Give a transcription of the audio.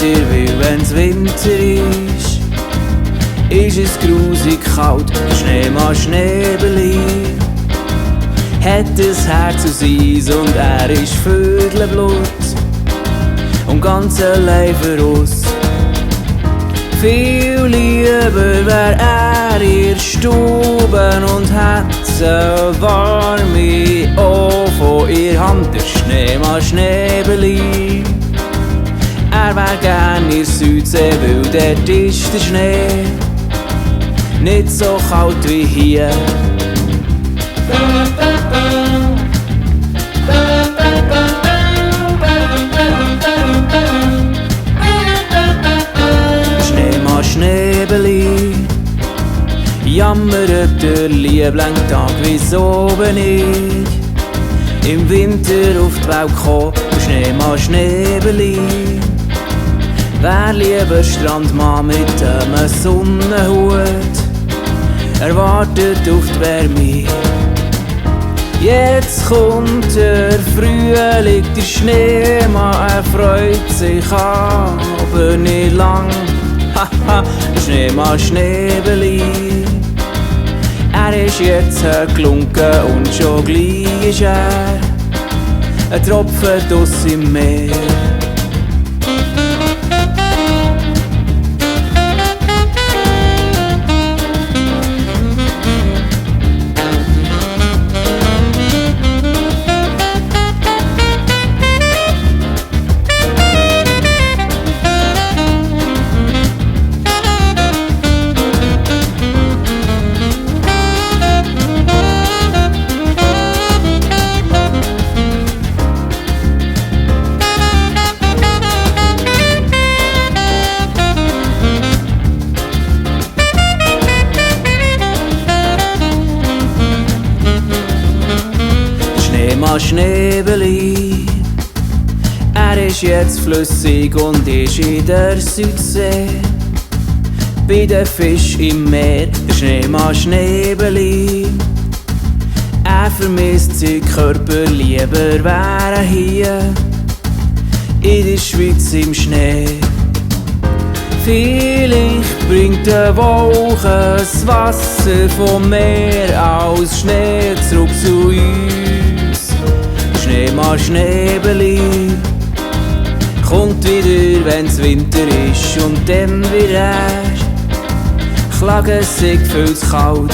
Winter, weil wenn's Winter ist es grusig kalt, der Schneemann Schneebeli hat ein Herz aus Eis und er ist Vödelblut und ganz allein für uns. Viel lieber wär er in der Stube und hätte warme von ihr Hand, der Schneemann Schneebeli. Er wär gern in der Südsee, weil dort ist der Schnee nicht so kalt wie hier. Schneemann Schneebeli jammert der liebling Tag, wieso bin ich im Winter auf die Welt gekommen? Schneemann Schneebeli wär lieber Strandmann mit einem Sonnenhut, er wartet auf die Wärme. Jetzt kommt der Frühling, der Schneemann, er freut sich aber nicht lang. Haha, der Schneemann Schneebeli, er ist jetzt gelunken und schon gleich ist er ein Tropfen draus im Meer. Schneebeli, er ist jetzt flüssig und ist in der Südsee. Bei den Fischen im Meer, der Schneemann Schneebeli, er vermisst seinen Körper, lieber wäre hier in der Schweiz im Schnee. Vielleicht bringt eine Wolke das Wasser vom Meer aus Schnee zurück zu uns. Schneemann Schneebeli kommt wieder, wenn's Winter ist, und dann wird er klagen, es sei viel zu kalt.